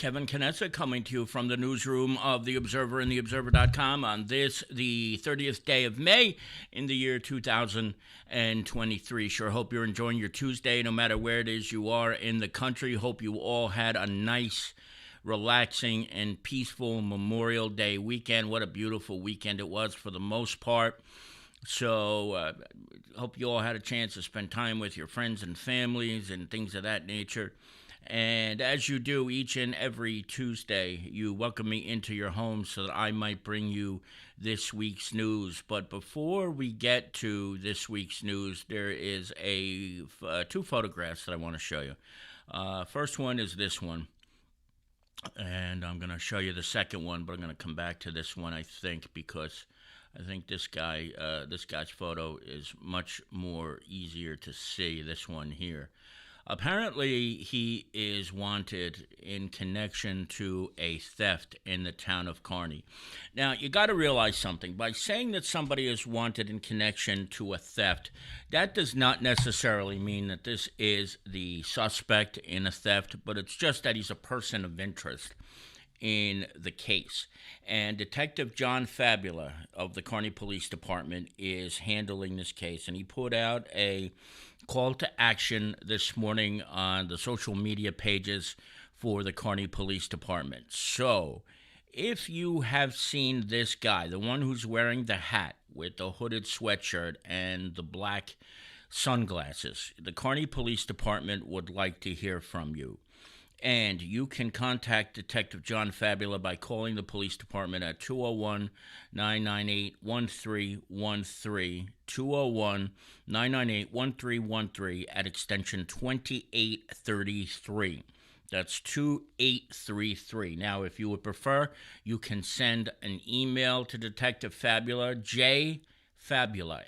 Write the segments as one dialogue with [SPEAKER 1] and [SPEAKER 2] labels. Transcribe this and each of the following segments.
[SPEAKER 1] Kevin Canessa coming to you from the newsroom of The Observer and TheObserver.com on this, the 30th day of May in the year 2023. Sure hope you're enjoying your Tuesday, no matter where it is you are in the country. Hope you all had a nice, relaxing, and peaceful Memorial Day weekend. What a beautiful weekend it was for the most part. So hope you all had a chance to spend time with your friends and families and things of that nature. And as you do each and every Tuesday, you welcome me into your home so that I might bring you this week's news. But before we get to this week's news, there is two photographs that I want to show you. First one is this one, and I'm going to show you the second one, but I'm going to come back to this one, I think, because I think this guy's photo is much more easier to see, this one here. Apparently, he is wanted in connection to a theft in the town of Kearney. Now, you got to realize something. By saying that somebody is wanted in connection to a theft, that does not necessarily mean that this is the suspect in a theft, but it's just that he's a person of interest in the case. And Detective John Fabula of the Kearney Police Department is handling this case, and he put out a call to action this morning on the social media pages for the Kearney Police Department. So, if you have seen this guy, the one who's wearing the hat with the hooded sweatshirt and the black sunglasses, the Kearney Police Department would like to hear from you. And you can contact Detective John Fabula by calling the police department at 201-998-1313, 201-998-1313 at extension 2833. That's 2833. Now, if you would prefer, you can send an email to Detective Fabula, jfabula, Fabula,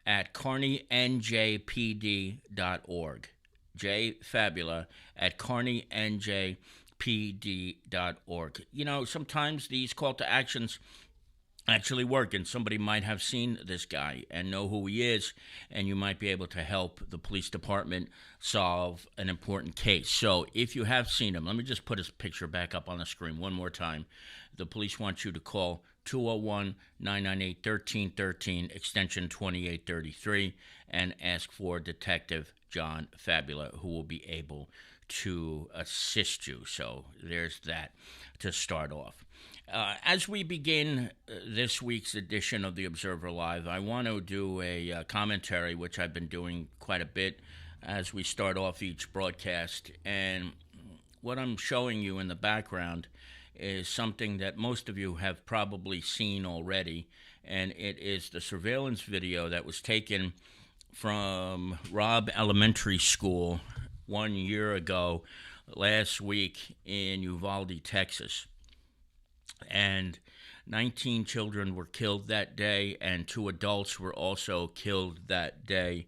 [SPEAKER 1] at kearneynjpd.org. jfabula at kearneynjpd.org. You know, sometimes these call to actions actually work, and somebody might have seen this guy and know who he is, and you might be able to help the police department solve an important case. So if you have seen him, let me just put his picture back up on the screen one more time. The police want you to call 201-998-1313, extension 2833, and ask for Detective John Fabula, who will be able to assist you. So there's that to start off. As we begin this week's edition of The Observer Live, I want to do a commentary, which I've been doing quite a bit as we start off each broadcast. And what I'm showing you in the background is something that most of you have probably seen already, and it is the surveillance video that was taken from Robb Elementary School 1 year ago, last week in Uvalde, Texas. And 19 children were killed that day, and 2 adults were also killed that day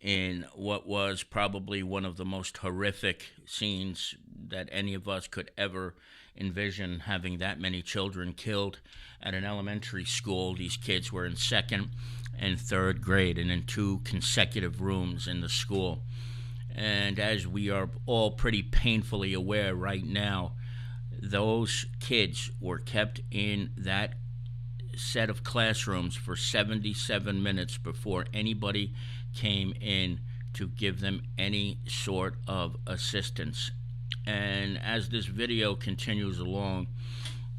[SPEAKER 1] in what was probably one of the most horrific scenes that any of us could ever envision, having that many children killed at an elementary school. These kids were in 2nd and 3rd grade and in 2 consecutive rooms in the school. And as we are all pretty painfully aware right now, those kids were kept in that set of classrooms for 77 minutes before anybody came in to give them any sort of assistance. And as this video continues along,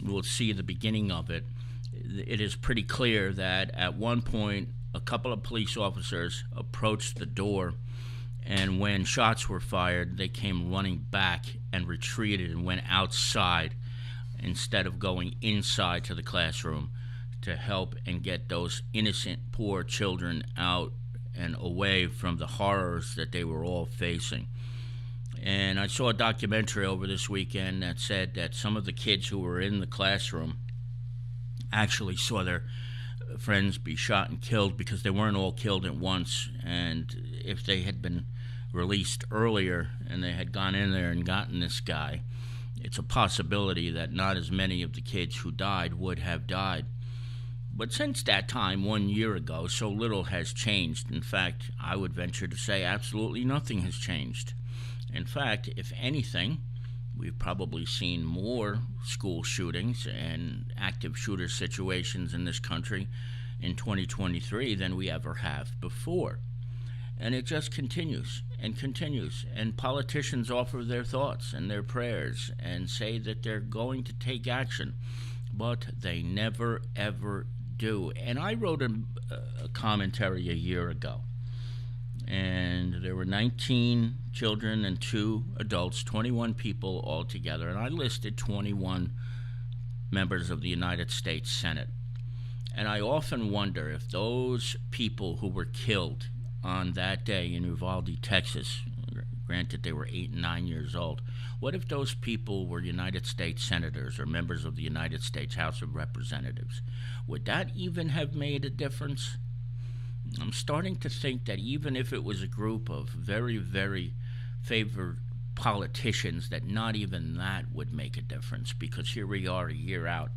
[SPEAKER 1] we'll see the beginning of it. It is pretty clear that at one point, a couple of police officers approached the door, and when shots were fired, they came running back and retreated and went outside instead of going inside to the classroom to help and get those innocent, poor children out and away from the horrors that they were all facing. And I saw a documentary over this weekend that said that some of the kids who were in the classroom actually saw their friends be shot and killed because they weren't all killed at once. And if they had been released earlier and they had gone in there and gotten this guy, it's a possibility that not as many of the kids who died would have died. But since that time, 1 year ago, so little has changed. In fact, I would venture to say absolutely nothing has changed. In fact, if anything, we've probably seen more school shootings and active shooter situations in this country in 2023 than we ever have before. And it just continues and continues. And politicians offer their thoughts and their prayers and say that they're going to take action, but they never, ever do. And I wrote a commentary a year ago, and there were 19 children and 2 adults, 21 people altogether, and I listed 21 members of the United States Senate. And I often wonder if those people who were killed on that day in Uvalde, Texas, granted they were 8 and 9 years old, what if those people were United States senators or members of the United States House of Representatives? Would that even have made a difference? I'm starting to think that even if it was a group of very, very favored politicians, that not even that would make a difference, because here we are a year out.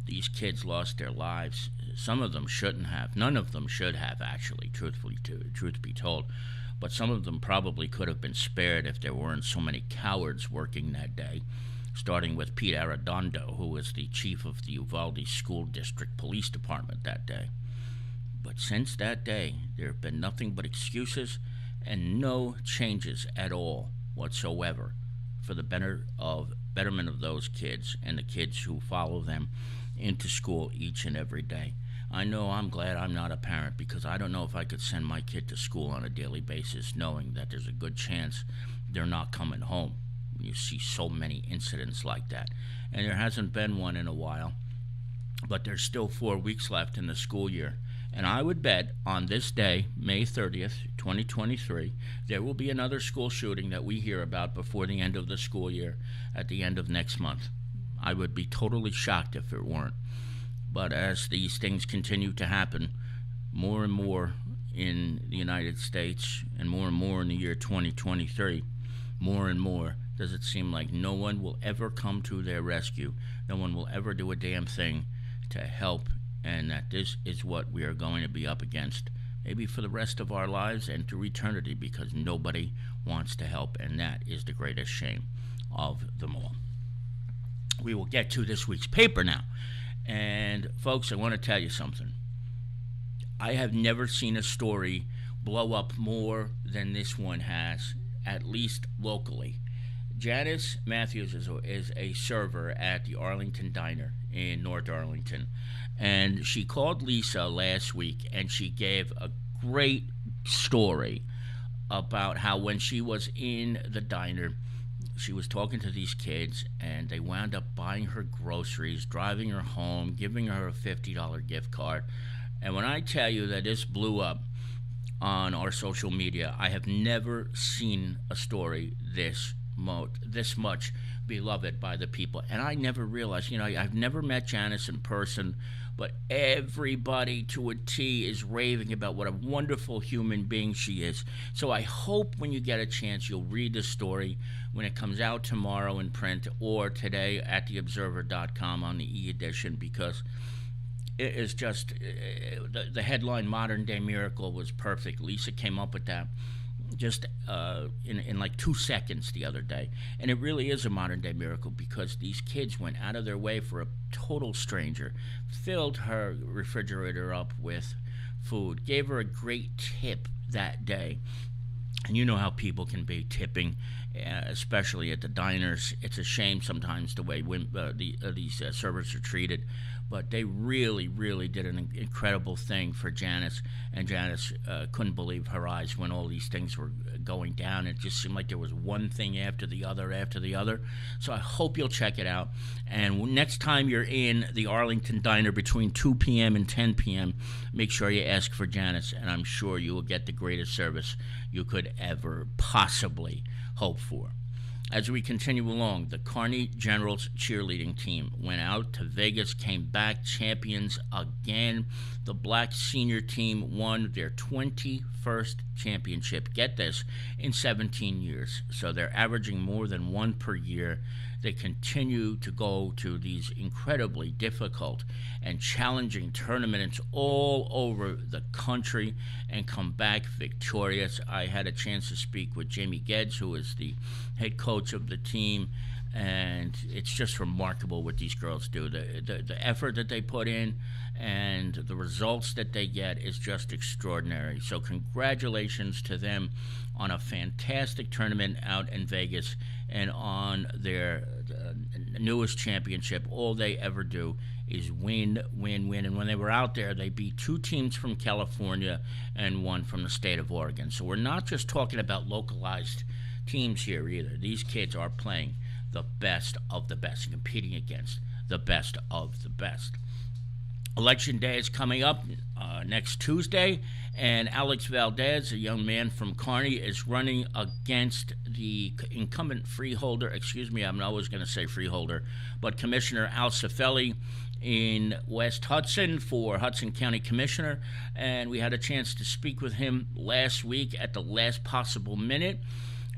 [SPEAKER 1] These kids lost their lives. Some of them shouldn't have. None of them should have, actually, truth be told. But some of them probably could have been spared if there weren't so many cowards working that day, starting with Pete Arredondo, who was the chief of the Uvalde School District Police Department that day. But since that day, there have been nothing but excuses and no changes at all whatsoever for the betterment of those kids and the kids who follow them into school each and every day. I know I'm glad I'm not a parent, because I don't know if I could send my kid to school on a daily basis knowing that there's a good chance they're not coming home. You see so many incidents like that. And there hasn't been one in a while, but there's still 4 weeks left in the school year. And I would bet on this day, May 30th, 2023, there will be another school shooting that we hear about before the end of the school year at the end of next month. I would be totally shocked if it weren't. But as these things continue to happen, more and more in the United States and more in the year 2023, more and more does it seem like no one will ever come to their rescue. No one will ever do a damn thing to help, and that this is what we are going to be up against, maybe for the rest of our lives and through eternity, because nobody wants to help, and that is the greatest shame of them all. We will get to this week's paper now. And folks, I want to tell you something. I have never seen a story blow up more than this one has, at least locally. Janice Mathews is a server at the Arlington Diner in North Arlington. And she called Lisa last week, and she gave a great story about how when she was in the diner, she was talking to these kids, and they wound up buying her groceries, driving her home, giving her a $50 gift card. And when I tell you that this blew up on our social media, I have never seen a story this much beloved by the people. And I never realized, I've never met Janice in person, but everybody to a T is raving about what a wonderful human being she is. So I hope when you get a chance, you'll read the story when it comes out tomorrow in print or today at theobserver.com on the e-edition, because it is just, the headline Modern Day Miracle was perfect. Lisa came up with that just in like 2 seconds the other day. And it really is a modern day miracle, because these kids went out of their way for a total stranger, filled her refrigerator up with food, gave her a great tip that day. And you know how people can be tipping, especially at the diners. It's a shame sometimes the way these servers are treated. But they really, really did an incredible thing for Janice. And Janice couldn't believe her eyes when all these things were going down. It just seemed like there was one thing after the other. So I hope you'll check it out. And next time you're in the Arlington Diner between 2 p.m. and 10 p.m., make sure you ask for Janice. And I'm sure you will get the greatest service you could ever possibly hope for. As we continue along, the Kearney Generals cheerleading team went out to Vegas, came back champions again. The black senior team won their 21st championship, get this, in 17 years. So they're averaging more than one per year. They continue to go to these incredibly difficult and challenging tournaments all over the country and come back victorious. I had a chance to speak with Jamie Geddes, who is the head coach of the team, and it's just remarkable what these girls do. The effort that they put in and the results that they get is just extraordinary. So congratulations to them on a fantastic tournament out in Vegas and on their newest championship. All they ever do is win, win, win. And when they were out there, they beat 2 teams from California and 1 from the state of Oregon. So we're not just talking about localized teams here either. These kids are playing the best of the best and competing against the best of the best. Election Day is coming up next Tuesday, and Alex Valdez, a young man from Kearney, is running against the incumbent freeholder, I'm always going to say freeholder, but Commissioner Al Cifelli in West Hudson for Hudson County Commissioner, and we had a chance to speak with him last week at the last possible minute,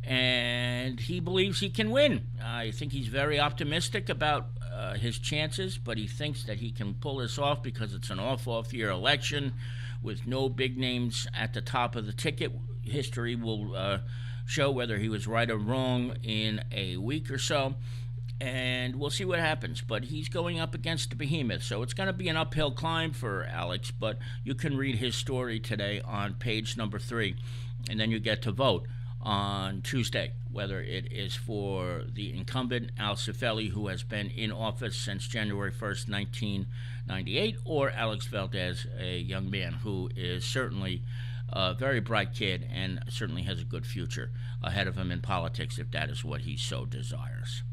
[SPEAKER 1] and he believes he can win. I think he's very optimistic about his chances, but he thinks that he can pull this off because it's an off year election with no big names at the top of the ticket. History will show whether he was right or wrong in a week or so, and we'll see what happens. But he's going up against the behemoth, so it's going to be an uphill climb for Alex, but you can read his story today on page number 3, and then you get to vote on Tuesday, whether it is for the incumbent Al Cifelli, who has been in office since January 1st, 1998, or Alex Valdez, a young man who is certainly a very bright kid and certainly has a good future ahead of him in politics if that is what he so desires.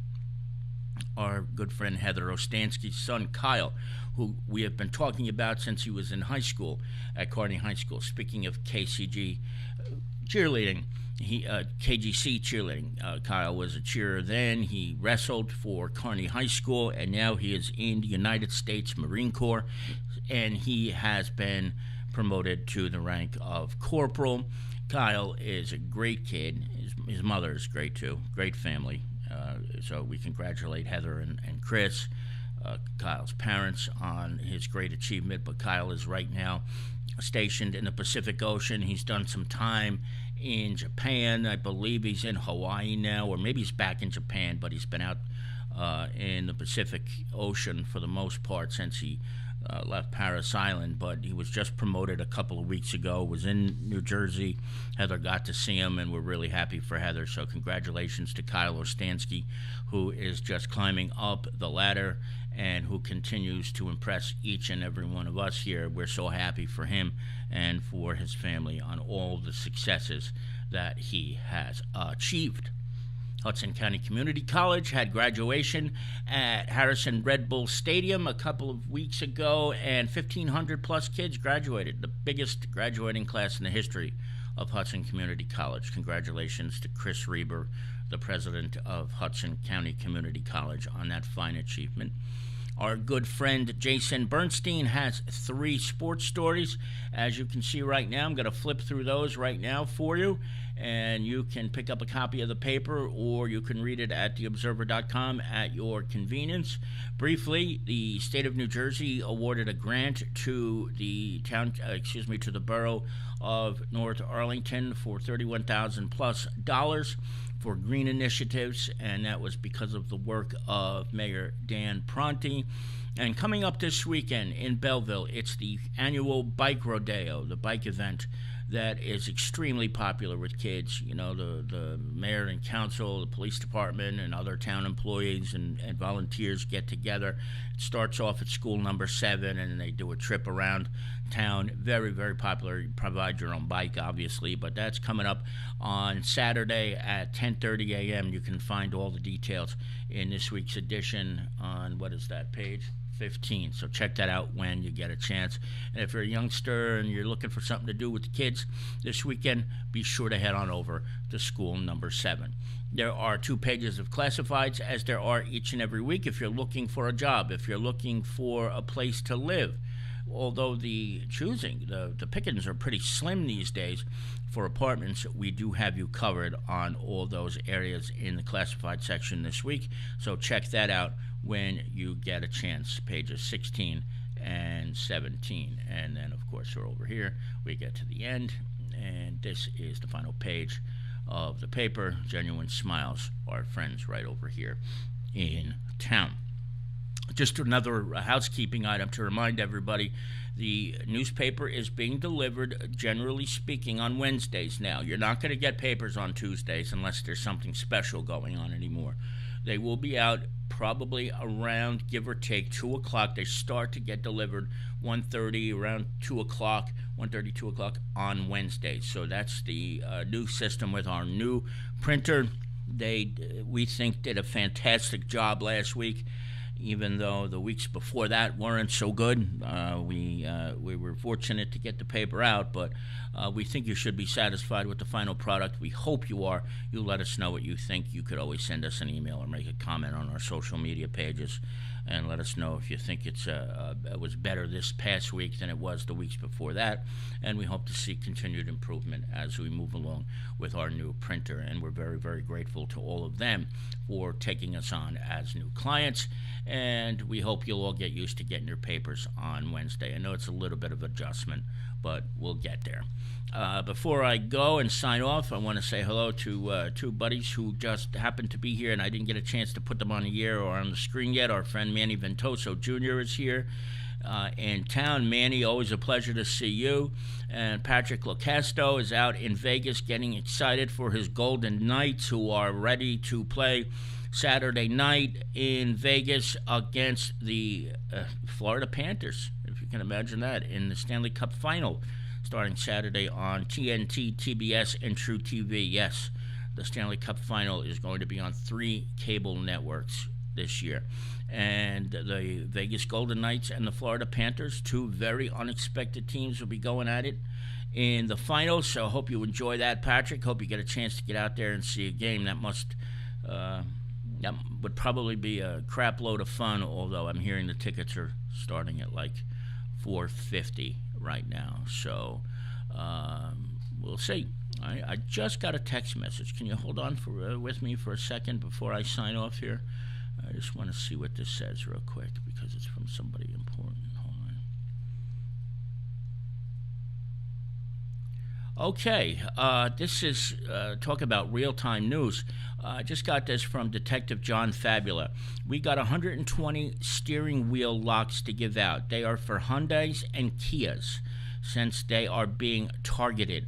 [SPEAKER 1] Our good friend Heather Ostansky's son Kyle, who we have been talking about since he was in high school at Kearney High School. Speaking of KCG cheerleading, KGC cheerleading. Kyle was a cheerer then. He wrestled for Kearney High School, and now he is in the United States Marine Corps, and he has been promoted to the rank of corporal. Kyle is a great kid. His mother is great too. Great family. So we congratulate Heather and Chris, Kyle's parents, on his great achievement. But Kyle is right now stationed in the Pacific Ocean. He's done some time in Japan. I believe he's in Hawaii now, or maybe he's back in Japan, but he's been out in the Pacific Ocean for the most part since he left Paris Island. But he was just promoted a couple of weeks ago, was in New Jersey. Heather got to see him, and we're really happy for Heather. So congratulations to Kyle Ostansky, who is just climbing up the ladder and who continues to impress each and every one of us here. We're so happy for him and for his family on all the successes that he has achieved. Hudson County Community College had graduation at Harrison Red Bull Stadium a couple of weeks ago, and 1,500 plus kids graduated, the biggest graduating class in the history of Hudson Community College. Congratulations to Chris Reber, the president of Hudson County Community College, on that fine achievement. Our good friend Jason Bernstein has 3 sports stories. As you can see right now, I'm going to flip through those right now for you, and you can pick up a copy of the paper or you can read it at theobserver.com at your convenience. Briefly, the state of New Jersey awarded a grant to the to the borough of North Arlington for $31,000 plus for green initiatives, and that was because of the work of Mayor Dan Pronti. And coming up this weekend in Belleville, it's the annual Bike Rodeo, the bike event that is extremely popular with kids. You know, the mayor and council, the police department, and other town employees and volunteers get together. It starts off at school number 7, and they do a trip around town. Very, very popular. You provide your own bike, obviously, but that's coming up on Saturday at 10:30 a.m. You can find all the details in this week's edition on, what is that page? 15. So check that out when you get a chance. And if you're a youngster and you're looking for something to do with the kids this weekend, be sure to head on over to school number 7. There are 2 pages of classifieds, as there are each and every week. If you're looking for a job, if you're looking for a place to live, although the pickings are pretty slim these days for apartments, we do have you covered on all those areas in the classified section this week. So check that out when you get a chance, pages 16 and 17. And then, of course, we're over here. We get to the end, and this is the final page of the paper. Genuine Smiles, our friends right over here in town. Just another housekeeping item to remind everybody, the newspaper is being delivered, generally speaking, on Wednesdays now. You're not going to get papers on Tuesdays unless there's something special going on anymore. They will be out probably around, give or take, 2 o'clock. They start to get delivered 1:30, around 2 o'clock, 1:30, 2 o'clock on Wednesdays. So that's the new system with our new printer. They, we think, did a fantastic job last week, even though the weeks before that weren't so good. We were fortunate to get the paper out, but we think you should be satisfied with the final product. We hope you are. You let us know what you think. You could always send us an email or make a comment on our social media pages and let us know if you think it was better this past week than it was the weeks before that. And we hope to see continued improvement as we move along with our new printer. And we're very, very grateful to all of them for taking us on as new clients. And we hope you'll all get used to getting your papers on Wednesday. I know it's a little bit of adjustment, but we'll get there. Before I go and sign off, I want to say hello to two buddies who just happened to be here, and I didn't get a chance to put them on the air or on the screen yet. Our friend Manny Ventoso Jr. is here in town. Manny, always a pleasure to see you. And Patrick Locasto is out in Vegas getting excited for his Golden Knights, who are ready to play Saturday night in Vegas against the Florida Panthers, if you can imagine that, in the Stanley Cup Final, starting Saturday on TNT, TBS, and True TV. Yes, the Stanley Cup Final is going to be on 3 cable networks this year. And the Vegas Golden Knights and the Florida Panthers, 2 very unexpected teams, will be going at it in the finals. So I hope you enjoy that, Patrick. Hope you get a chance to get out there and see a game. That would probably be a crap load of fun, although I'm hearing the tickets are starting at like $450 right now. So we'll see. I just got a text message. Can you hold on with me for a second before I sign off here? I just want to see what this says real quick because it's from somebody important. Hold on. Okay, this is talk about real-time news. I just got this from Detective John Fabula. We got 120 steering wheel locks to give out. They are for Hyundais and Kias, since they are being targeted.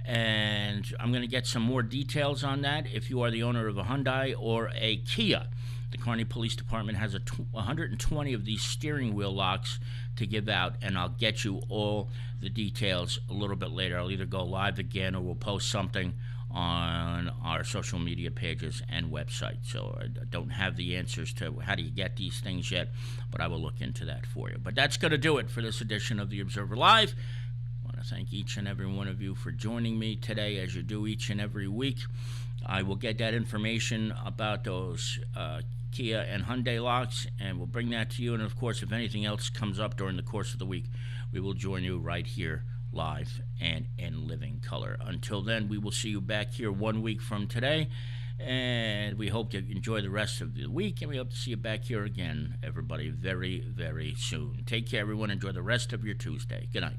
[SPEAKER 1] And I'm going to get some more details on that if you are the owner of a Hyundai or a Kia. The Kearney Police Department has 120 of these steering wheel locks to give out, and I'll get you all the details a little bit later. I'll either go live again or we'll post something on our social media pages and website. So I don't have the answers to how do you get these things yet, but I will look into that for you. But that's going to do it for this edition of the Observer Live. I want to thank each and every one of you for joining me today, as you do each and every week. I will get that information about those Kia and Hyundai locks, and we'll bring that to you. And, of course, if anything else comes up during the course of the week, we will join you right here live and in living color. Until then, we will see you back here 1 week from today, and we hope you enjoy the rest of the week, and we hope to see you back here again, everybody, very, very soon. Take care, everyone. Enjoy the rest of your Tuesday. Good night.